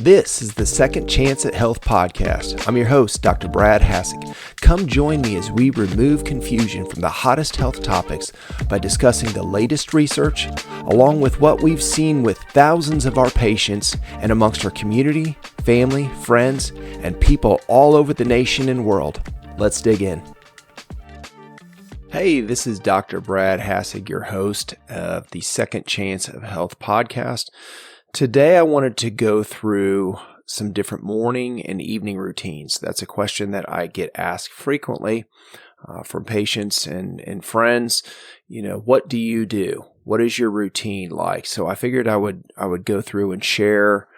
This is the Second Chance at Health podcast. I'm your host, Dr. Brad Hassig. Come join me as we remove confusion from the hottest health topics by discussing the latest research, along with what we've seen with thousands of our patients and amongst our community, family, friends, and people all over the nation and world. Let's dig in. Hey, this is Dr. Brad Hassig, your host of the Second Chance of Health podcast. Today, I wanted to go through some different morning and evening routines. That's a question that I get asked frequently from patients and friends. You know, what do you do? What is your routine like? So I figured I would go through and share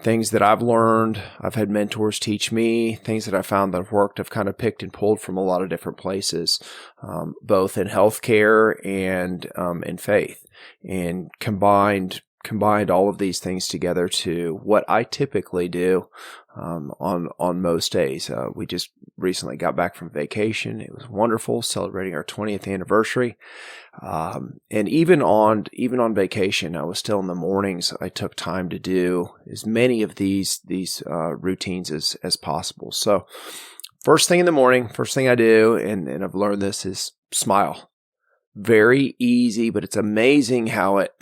things that I've learned. I've had mentors teach me, things that I found that have worked. I've kind of picked and pulled from a lot of different places, both in healthcare and in faith, and combined all of these things together to what I typically do on most days. We just recently got back from vacation. It was wonderful, celebrating our 20th anniversary. And even on vacation, I was still in the mornings. I took time to do as many of these routines as possible. So first thing in the morning, first thing I do, and I've learned this, is smile. Very easy, but it's amazing how it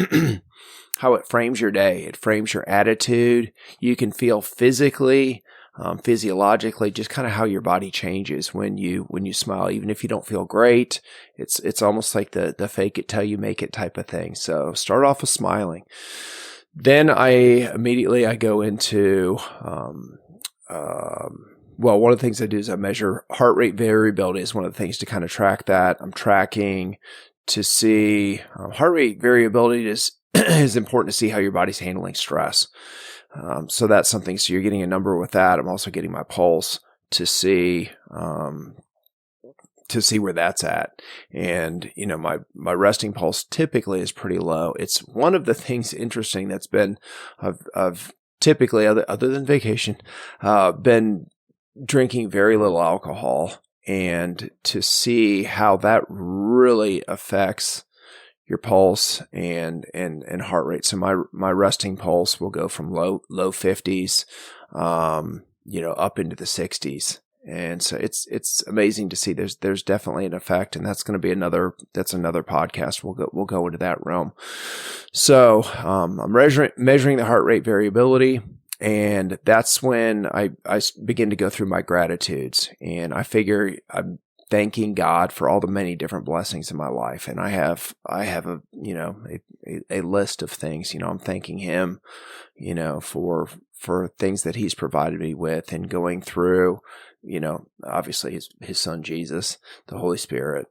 how it frames your day. It frames your attitude. You can feel physically, physiologically, just kind of how your body changes when you smile. Even if you don't feel great, it's almost like the fake it till you make it type of thing. So start off with smiling. Then I go into one of the things I do is I measure heart rate variability. Is one of the things to kind of track that. I'm tracking to see heart rate variability is important to see how your body's handling stress. So that's something. So you're getting a number with that. I'm also getting my pulse to see where that's at. And, you know, my resting pulse typically is pretty low. It's one of the things interesting that's been, I've typically, other than vacation, been drinking very little alcohol, and to see how that really affects your pulse and heart rate. So my resting pulse will go from low 50s, up into the 60s. And so it's amazing to see there's definitely an effect, and that's going to be another podcast. We'll go into that realm. So, I'm measuring the heart rate variability. And that's when I begin to go through my gratitudes, and I figure I'm thanking God for all the many different blessings in my life. And I have a list of things. I'm thanking Him, for things that He's provided me with, and going through, obviously His Son Jesus, the Holy Spirit,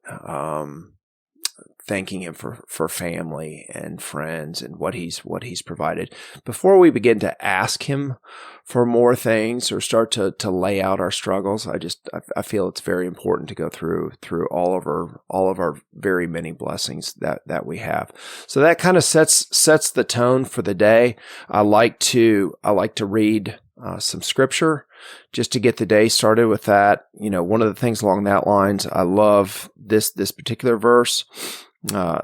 thanking Him for family and friends and what he's provided. Before we begin to ask Him for more things or start to lay out our struggles, I feel it's very important to go through all of our very many blessings that we have. So that kind of sets the tone for the day. I like to read some scripture just to get the day started with that. One of the things along that lines, I love this particular verse.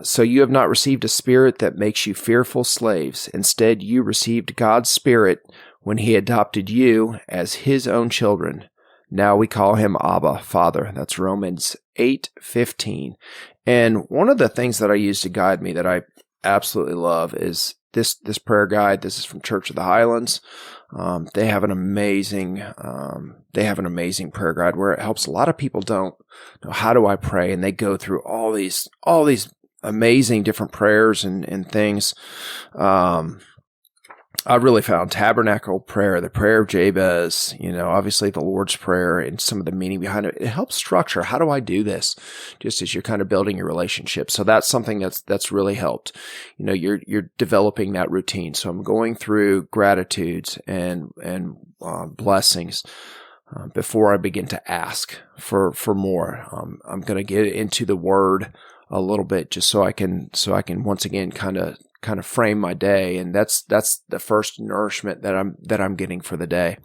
So you have not received a spirit that makes you fearful slaves. Instead, you received God's Spirit when He adopted you as His own children. Now we call Him Abba, Father. That's Romans 8:15. And one of the things that I use to guide me that I absolutely love is this prayer guide. This is from Church of the Highlands. They have an amazing prayer guide where it helps. A lot of people don't know, how do I pray? And they go through all these amazing different prayers and things. I really found tabernacle prayer, the prayer of Jabez, obviously the Lord's Prayer, and some of the meaning behind it. It helps structure. How do I do this? Just as you're kind of building your relationship. So that's something that's really helped. You're developing that routine. So I'm going through gratitudes and blessings before I begin to ask for more. I'm going to get into the Word a little bit just so I can once again kind of frame my day, and that's the first nourishment that I'm getting for the day.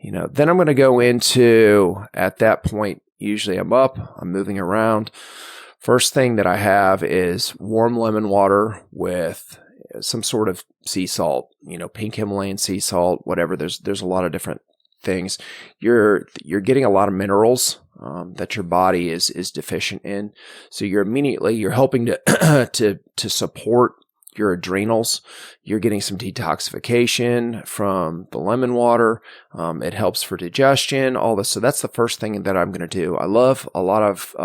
Then I'm going to go into, at that point, usually I'm up, I'm moving around. First thing that I have is warm lemon water with some sort of sea salt, pink Himalayan sea salt, whatever. There's a lot of different things. You're getting a lot of minerals that your body is deficient in. So you're helping to to support your adrenals. You're getting some detoxification from the lemon water. It helps for digestion, all this. So that's the first thing that I'm going to do. I love a lot of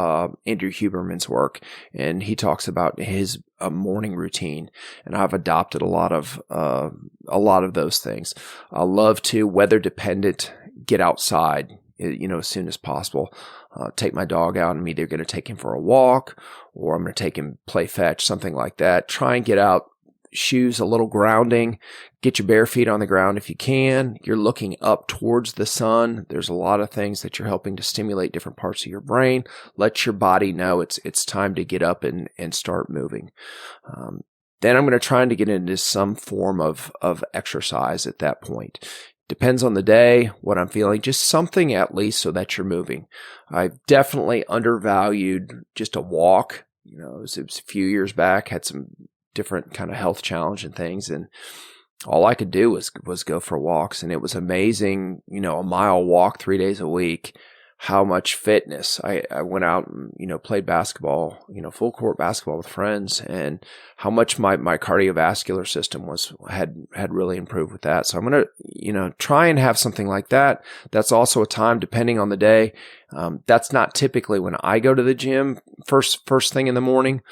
Andrew Huberman's work, and he talks about his morning routine, and I've adopted a lot of those things. I love to, weather dependent, get outside, as soon as possible. Take my dog out. I'm either going to take him for a walk or I'm going to take him play fetch, something like that. Try and get out, shoes, a little grounding, get your bare feet on the ground if you can. You're looking up towards the sun. There's a lot of things that you're helping to stimulate different parts of your brain. Let your body know it's time to get up and start moving. Then I'm going to try to get into some form of exercise at that point. Depends on the day, what I'm feeling, just something at least so that you're moving. I've definitely undervalued just a walk. It was a few years back, had some different kind of health challenge and things, and all I could do was go for walks, and it was amazing, a mile walk 3 days a week, how much fitness. I went out and, played basketball, full court basketball with friends, and how much my cardiovascular system had really improved with that. So I'm going to, try and have something like that. That's also a time, depending on the day. That's not typically when I go to the gym first thing in the morning.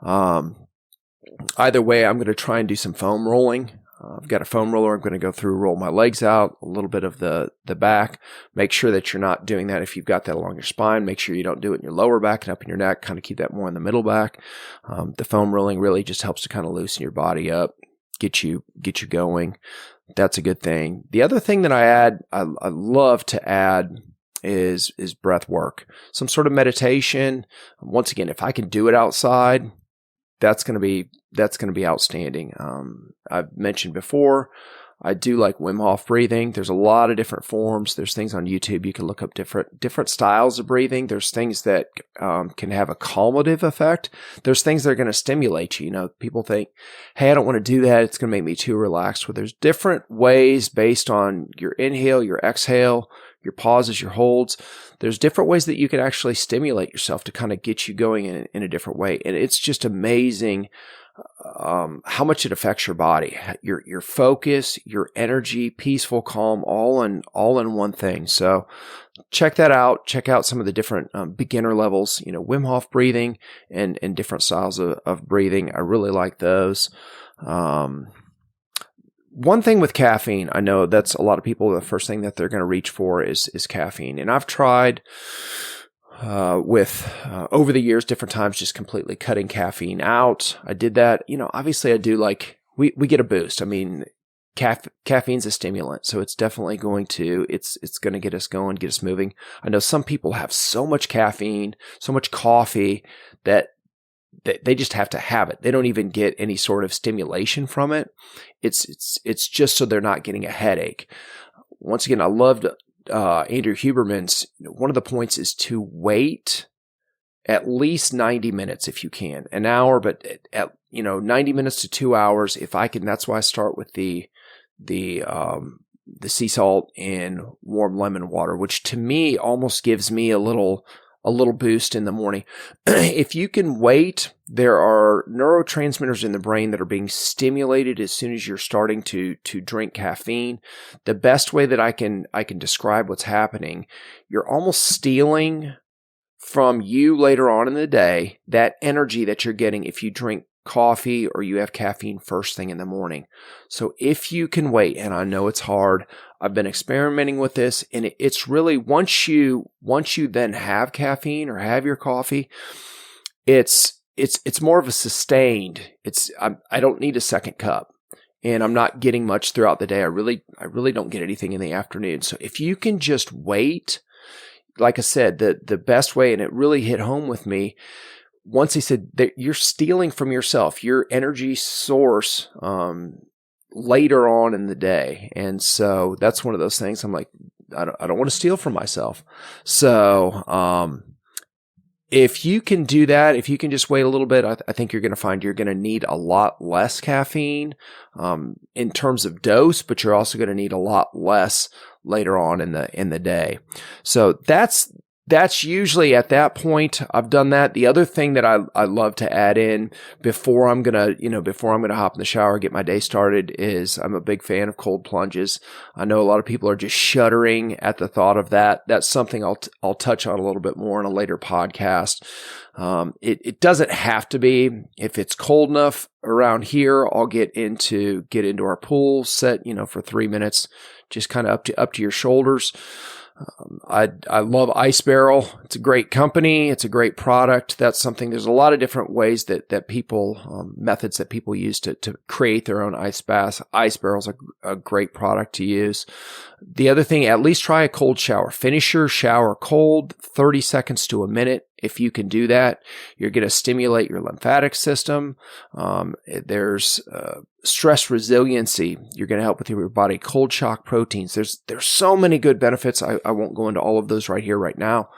Either way, I'm going to try and do some foam rolling. I've got a foam roller. I'm going to go through, roll my legs out, a little bit of the back. Make sure that you're not doing that if you've got that along your spine. Make sure you don't do it in your lower back and up in your neck. Kind of keep that more in the middle back. The foam rolling really just helps to kind of loosen your body up, get you going. That's a good thing. The other thing that I love to add is breath work, some sort of meditation. Once again, if I can do it outside, that's going to be outstanding. I've mentioned before, I do like Wim Hof breathing. There's a lot of different forms. There's things on YouTube. You can look up different styles of breathing. There's things that can have a calmative effect. There's things that are going to stimulate you. People think, hey, I don't want to do that. It's going to make me too relaxed. Well, there's different ways based on your inhale, your exhale, your pauses, your holds. There's different ways that you can actually stimulate yourself to kind of get you going in a different way. And it's just amazing how much it affects your body, your focus, your energy, peaceful, calm, all in one thing. So check that out. Check out some of the different beginner levels, Wim Hof breathing and different styles of breathing. I really like those. One thing with caffeine, I know that's a lot of people, the first thing that they're going to reach for is caffeine. And I've tried over the years, different times, just completely cutting caffeine out. I did that. Obviously I do we get a boost. I mean, caffeine's a stimulant, so it's definitely going to, it's going to get us going, get us moving. I know some people have so much caffeine, so much coffee that they just have to have it. They don't even get any sort of stimulation from it. It's just so they're not getting a headache. Once again, I loved Andrew Huberman's. One of the points is to wait at least 90 minutes if you can, an hour, but at 90 minutes to 2 hours if I can. That's why I start with the sea salt and warm lemon water, which to me almost gives me a little boost in the morning. If you can wait, there are neurotransmitters in the brain that are being stimulated as soon as you're starting to drink caffeine. The best way that I can describe what's happening, you're almost stealing from you later on in the day that energy that you're getting if you drink coffee or you have caffeine first thing in the morning. So if you can wait, and I know it's hard, I've been experimenting with this, and it's really once you then have caffeine or have your coffee, it's more of a sustained. I don't need a second cup, and I'm not getting much throughout the day. I really don't get anything in the afternoon. So if you can just wait, like I said, the best way, and it really hit home with me. Once he said that you're stealing from yourself, your energy source, later on in the day. And so that's one of those things I'm like, I don't want to steal from myself. So, if you can do that, if you can just wait a little bit, I think you're going to find you're going to need a lot less caffeine in terms of dose, but you're also going to need a lot less later on in the day. So that's usually at that point. I've done that. The other thing that I love to add in before I'm gonna hop in the shower, get my day started, is I'm a big fan of cold plunges. I know a lot of people are just shuddering at the thought of that. That's something I'll touch on a little bit more in a later podcast. It doesn't have to be. If it's cold enough around here, I'll get into our pool, set, for 3 minutes, just kind of up to your shoulders. I love Ice Barrel. It's a great company. It's a great product. That's something. There's a lot of different ways that people methods that people use to create their own ice baths. Ice Barrel's a great product to use. The other thing, at least try a cold shower. Finish your shower cold, 30 seconds to a minute. If you can do that, you're going to stimulate your lymphatic system. There's stress resiliency. You're going to help with your body. Cold shock proteins. There's so many good benefits. I won't go into all of those right here, right now,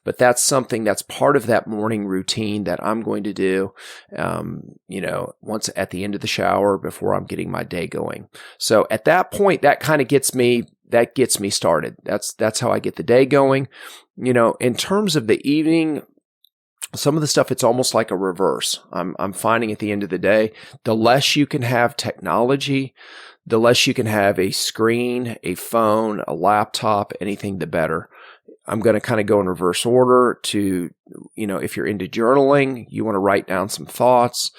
but that's something that's part of that morning routine that I'm going to do, once at the end of the shower before I'm getting my day going. So at that point, that kind of gets me started. That's how I get the day going. In terms of the evening, some of the stuff, it's almost like a reverse. I'm finding at the end of the day, the less you can have technology, the less you can have a screen, a phone, a laptop, anything, the better. I'm going to kind of go in reverse order to, if you're into journaling, you want to write down some thoughts,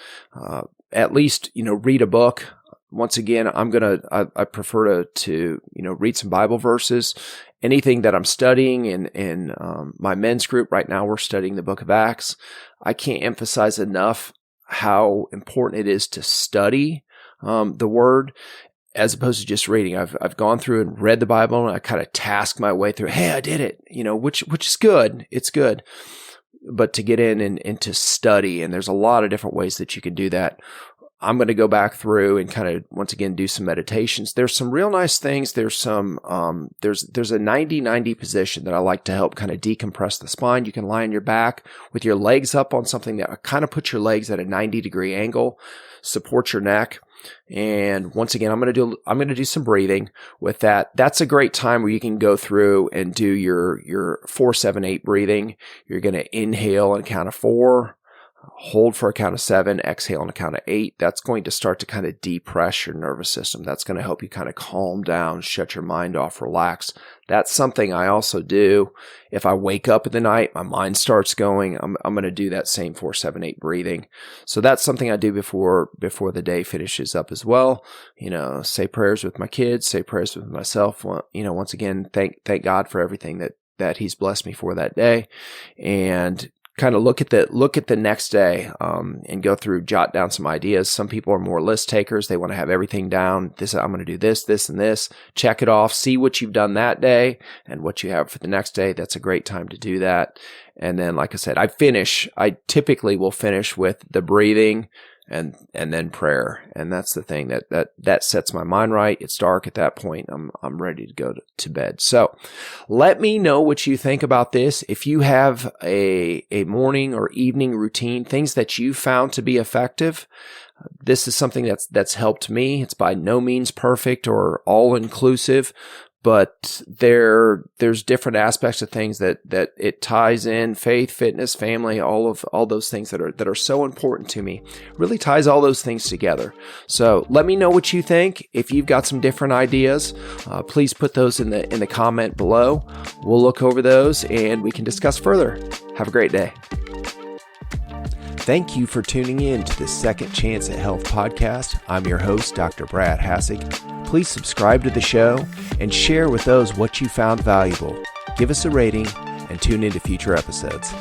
at least, read a book. Once again, I prefer to read some Bible verses. Anything that I'm studying in my men's group right now, we're studying the book of Acts. I can't emphasize enough how important it is to study the word as opposed to just reading. I've gone through and read the Bible, and I kind of task my way through. Hey, I did it, which is good. It's good. But to get in and to study, and there's a lot of different ways that you can do that. I'm going to go back through and kind of, once again, do some meditations. There's some real nice things. There's some, there's a 90-90 position that I like to help kind of decompress the spine. You can lie on your back with your legs up on something that kind of puts your legs at a 90-degree angle, support your neck. And once again, I'm going to do some breathing with that. That's a great time where you can go through and do your 4-7-8 breathing. You're going to inhale on a count of 4. Hold for a count of 7, exhale on a count of 8. That's going to start to kind of depress your nervous system. That's going to help you kind of calm down, shut your mind off, relax. That's something I also do. If I wake up in the night, my mind starts going, I'm going to do that same 4-7-8 breathing. So that's something I do before the day finishes up as well. Say prayers with my kids, say prayers with myself. Once again, thank God for everything that He's blessed me for that day, and kind of look at the next day and go through, jot down some ideas. Some people are more list takers. They want to have everything down. I'm going to do this, and this. Check it off. See what you've done that day and what you have for the next day. That's a great time to do that. And then, like I said, I typically will finish with the breathing and then prayer. And that's the thing that sets my mind right. It's dark at that point. I'm ready to go to bed. So let me know what you think about this. If you have a morning or evening routine, things that you found to be effective, this is something that's helped me. It's by no means perfect or all inclusive, but there's different aspects of things that it ties in: faith, fitness, family, all those things that are so important to me. Really ties all those things together. So let me know what you think. If you've got some different ideas, please put those in the comment below. We'll look over those and we can discuss further. Have a great day. Thank you for tuning in to the Second Chance at Health podcast. I'm your host, Dr. Brad Hassig. Please subscribe to the show and share with those what you found valuable. Give us a rating and tune into future episodes.